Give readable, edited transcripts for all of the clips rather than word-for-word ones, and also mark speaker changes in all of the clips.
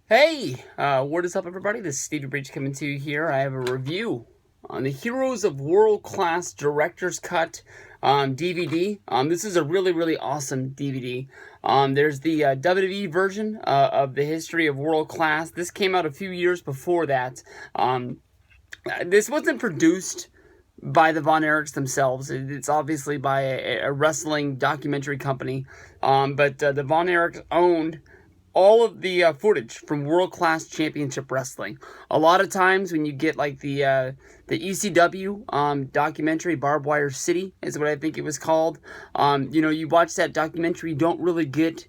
Speaker 1: Hey, what is up, everybody? This is Stevie Breach coming to you here. I have a review on the Heroes of World Class Director's Cut DVD. This is a really awesome DVD. There's the WWE version of the History of World Class. This came out a few years before that. This wasn't produced by the Von Erichs themselves. It's obviously by a wrestling documentary company, but the Von Erichs owned all of the footage from World Class Championship Wrestling. A lot of times when you get like the ECW documentary, Barbed Wire City is what I think it was called. You watch that documentary, you don't really get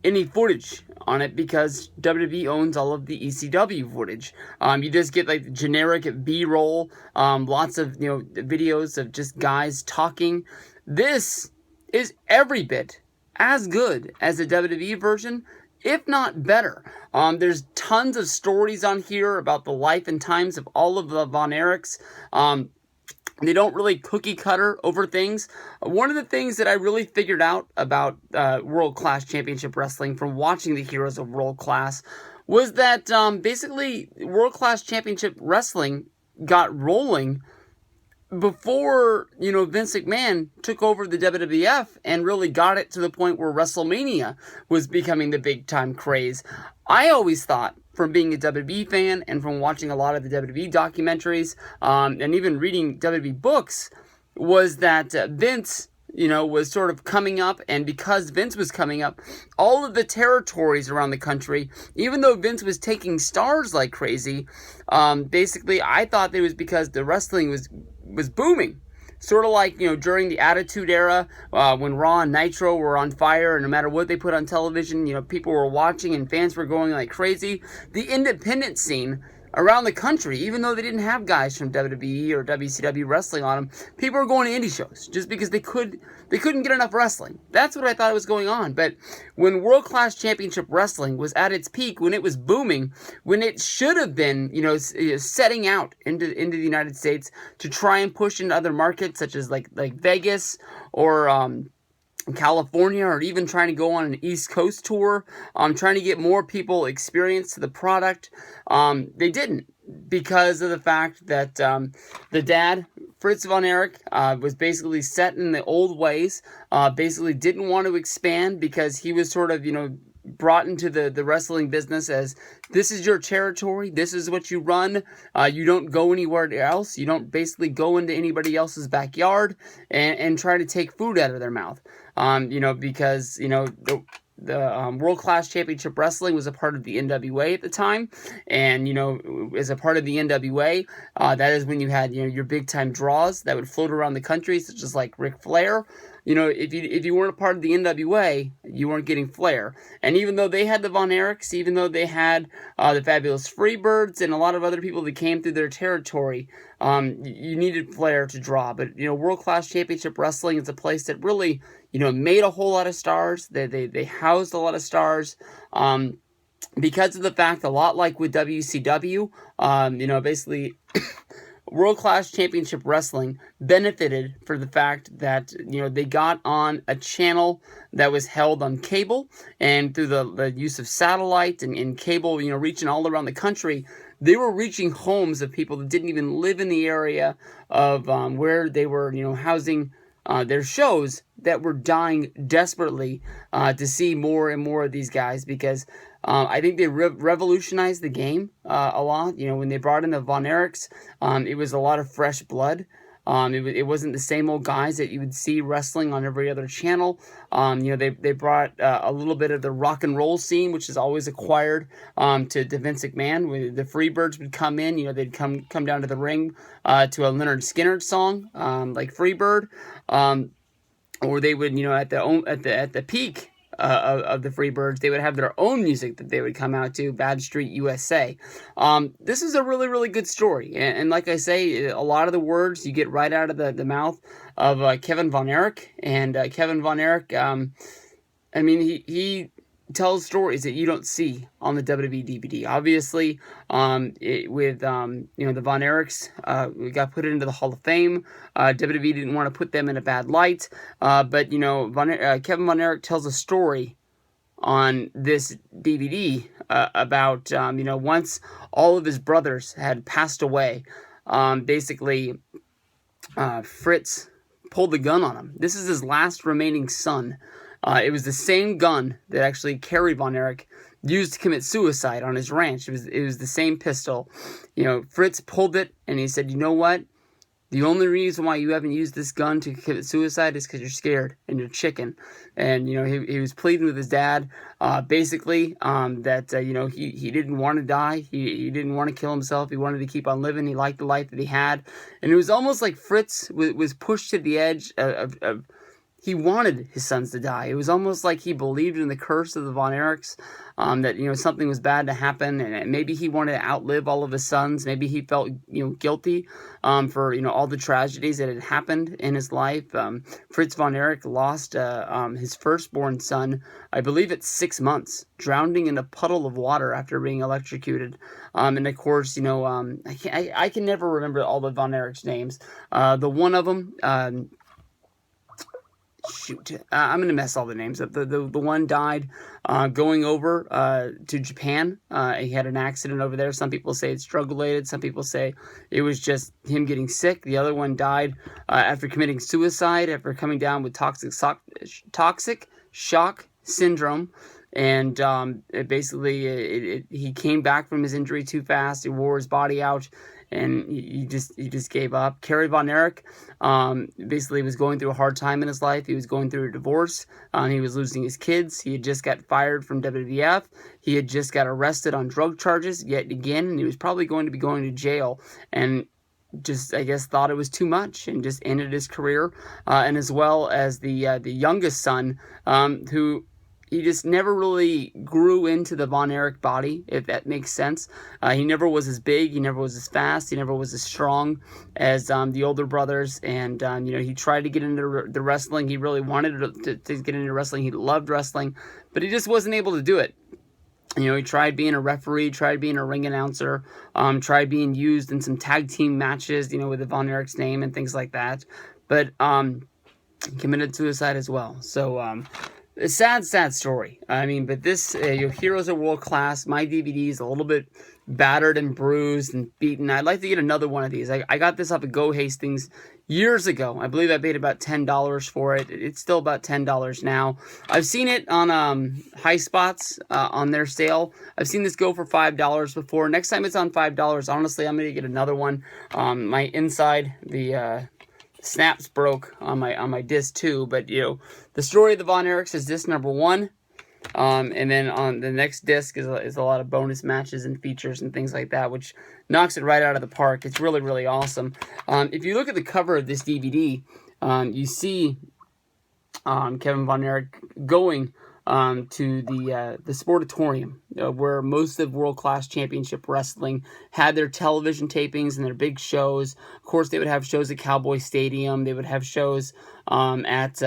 Speaker 1: any footage on it because WWE owns all of the ECW footage. You just get like generic B-roll, lots of videos of just guys talking. This is every bit as good as the WWE version, if not better. There's tons of stories on here about the life and times of all of the Von Erichs. They don't really cookie cutter over things. One of the things that I really figured out about World Class Championship Wrestling from watching the Heroes of World Class was that basically World Class Championship Wrestling got rolling before, Vince McMahon took over the WWF and really got it to the point where WrestleMania was becoming the big time craze. I always thought, from being a WWE fan and from watching a lot of the WWE documentaries, and even reading WWE books, was that Vince, was sort of coming up, and because Vince was coming up, all of the territories around the country, even though Vince was taking stars like crazy, basically I thought it was because the wrestling was booming. Sort of like, during the Attitude Era, when Raw and Nitro were on fire, and no matter what they put on television, people were watching and fans were going like crazy. The independent scene around the country, even though they didn't have guys from WWE or WCW wrestling on them, people were going to indie shows just because they couldn't get enough wrestling. That's what I thought was going on. But when World Class Championship Wrestling was at its peak, when it was booming, when it should have been, setting out into the United States to try and push into other markets such as like Vegas or California, or even trying to go on an East Coast tour, trying to get more people experience to the product. They didn't, because of the fact that the dad, Fritz Von Erich, was basically set in the old ways, basically didn't want to expand because he was sort of, brought into the wrestling business as, this is your territory, this is what you run, you don't go anywhere else, you don't basically go into anybody else's backyard and try to take food out of their mouth, because, the World Class Championship Wrestling was a part of the NWA at the time, and as a part of the NWA, that is when you had your big time draws that would float around the country, such as like Ric Flair. If you weren't a part of the NWA, you weren't getting Flair. And even though they had the Von Erichs, even though they had the Fabulous Freebirds and a lot of other people that came through their territory, you needed Flair to draw. But World Class Championship Wrestling is a place that really made a whole lot of stars. They housed a lot of stars. Because of the fact, a lot like with WCW, basically World Class Championship Wrestling benefited for the fact that, they got on a channel that was held on cable, and through the use of satellite and cable, reaching all around the country, they were reaching homes of people that didn't even live in the area of where they were, housing their shows, that were dying desperately to see more and more of these guys, because I think they revolutionized the game a lot. When they brought in the Von Erichs, it was a lot of fresh blood. It wasn't the same old guys that you would see wrestling on every other channel. They brought a little bit of the rock and roll scene, which is always acquired to Vince McMahon. When the Freebirds would come in, they'd come down to the ring to a Leonard Skinner song, like Freebird, or they would, at the peak of the Freebirds, they would have their own music that they would come out to, Bad Street USA. This is a really good story, and like I say, a lot of the words you get right out of the mouth of Kevin Von Erich, and Kevin Von Erich, he tells stories that you don't see on the WWE DVD. Obviously, with the Von Erichs, we got put into the Hall of Fame. WWE didn't want to put them in a bad light, but Kevin Von Erich tells a story on this DVD about, once all of his brothers had passed away, basically Fritz pulled the gun on him. This is his last remaining son. It was the same gun that actually Kerry Von Erich used to commit suicide on his ranch. It was the same pistol. Fritz pulled it, and he said, "You know what? The only reason why you haven't used this gun to commit suicide is because you're scared and you're chicken." And, he was pleading with his dad, basically, that, he didn't want to die. He didn't want to kill himself. He wanted to keep on living. He liked the life that he had. And it was almost like Fritz was pushed to the edge of he wanted his sons to die. It was almost like he believed in the curse of the Von Erichs, that, something was bad to happen, and maybe he wanted to outlive all of his sons. Maybe he felt, guilty, for, all the tragedies that had happened in his life. Fritz Von Erich lost, his firstborn son, I believe at 6 months, drowning in a puddle of water after being electrocuted. And of course, I can never remember all the Von Erichs' names. The one of them, I'm going to mess all the names up. The one died going over to Japan. He had an accident over there. Some people say it's drug-related. Some people say it was just him getting sick. The other one died after committing suicide, after coming down with toxic shock syndrome. And he came back from his injury too fast. He wore his body out, and he just gave up. Kerry Von Erich basically was going through a hard time in his life. He was going through a divorce. He was losing his kids. He had just got fired from WWF. He had just got arrested on drug charges yet again, and he was probably going to be going to jail. And just, I guess, thought it was too much and just ended his career. And as well as the youngest son, who he just never really grew into the Von Erich body, if that makes sense. He never was as big. He never was as fast. He never was as strong as the older brothers. And, he tried to get into the wrestling. He really wanted to get into wrestling. He loved wrestling, but he just wasn't able to do it. He tried being a referee, tried being a ring announcer, tried being used in some tag team matches, with the Von Erich's name and things like that. But he committed suicide as well. So, a sad story. But this, Heroes of World Class, my DVD is a little bit battered and bruised and beaten. I'd like to get another one of these. I got this off of Go Hastings years ago. I believe I paid about $10 for it. It's still about $10 now. I've seen it on High Spots on their sale. I've seen this go for $5 before. Next time it's on $5, honestly, I'm going to get another one. My inside, the snaps broke on my disc too, but the story of the Von Erichs is disc number 1, and then on the next disc is a lot of bonus matches and features and things like that, which knocks it right out of the park. It's really, really awesome. If you look at the cover of this DVD, you see Kevin Von Erich going to the Sportatorium, where most of World Class Championship Wrestling had their television tapings and their big shows. Of course, they would have shows at Cowboy Stadium. They would have shows at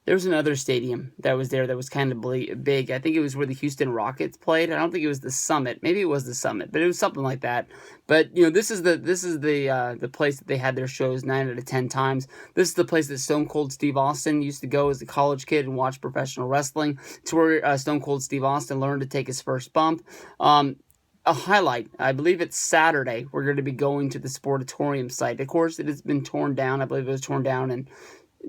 Speaker 1: there was another stadium that was there that was kind of big. I think it was where the Houston Rockets played. I don't think it was the Summit. Maybe it was the Summit, but it was something like that. But this is the place that they had their shows 9 out of 10 times. This is the place that Stone Cold Steve Austin used to go as a college kid and watch professional wrestling. It's where Stone Cold Steve Austin learned to take his first bump. A highlight, I believe it's Saturday, we're going to be going to the Sportatorium site. Of course, it has been torn down. I believe it was torn down in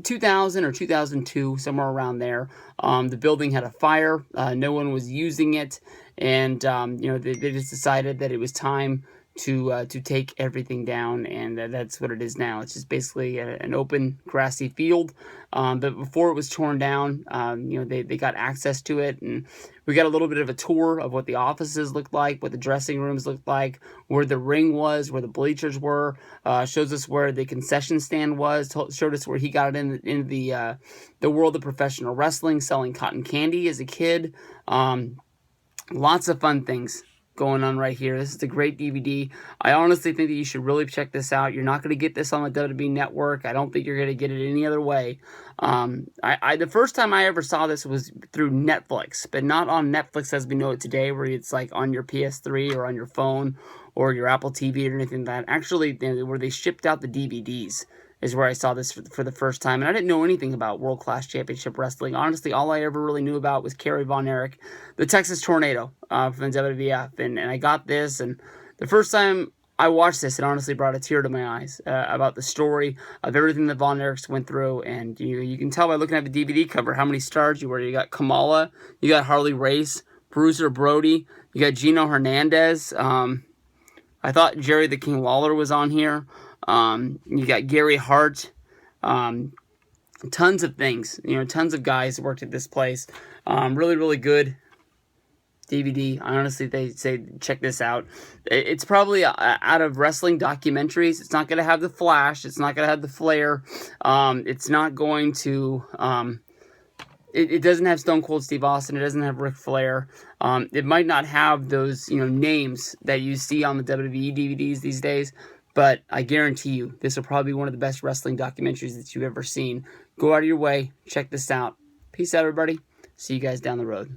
Speaker 1: 2000 or 2002, somewhere around there. The building had a fire. No one was using it, and they just decided that it was time to take everything down, and that's what it is now. It's just basically an open grassy field. But before it was torn down, they got access to it, and we got a little bit of a tour of what the offices looked like, what the dressing rooms looked like, where the ring was, where the bleachers were. Shows us where the concession stand was. Showed us where he got into the world of professional wrestling, selling cotton candy as a kid. Lots of fun things going on right here. This is a great DVD. I honestly think that you should really check this out. You're not going to get this on the WWE Network. I don't think you're going to get it any other way. The first time I ever saw this was through Netflix, but not on Netflix as we know it today, where it's like on your PS3 or on your phone or your Apple TV or anything like that. Actually, where they shipped out the DVDs. is where I saw this for the first time. And I didn't know anything about World Class Championship Wrestling. Honestly, all I ever really knew about was Kerry Von Erich, the Texas Tornado from the WWF. And I got this, and the first time I watched this, it honestly brought a tear to my eyes about the story of everything that Von Erichs went through. And you can tell by looking at the DVD cover how many stars you were. You got Kamala, you got Harley Race, Bruiser Brody, you got Gino Hernandez. I thought Jerry the King Lawler was on here. You got Gary Hart. Tons of things. Tons of guys worked at this place. Really, really good DVD. Honestly, they say check this out. It's probably out of wrestling documentaries. It's not going to have the flash. It's not going to have the flair. It's not going to... It doesn't have Stone Cold Steve Austin. It doesn't have Ric Flair. It might not have those names that you see on the WWE DVDs these days. But I guarantee you, this will probably be one of the best wrestling documentaries that you've ever seen. Go out of your way. Check this out. Peace out, everybody. See you guys down the road.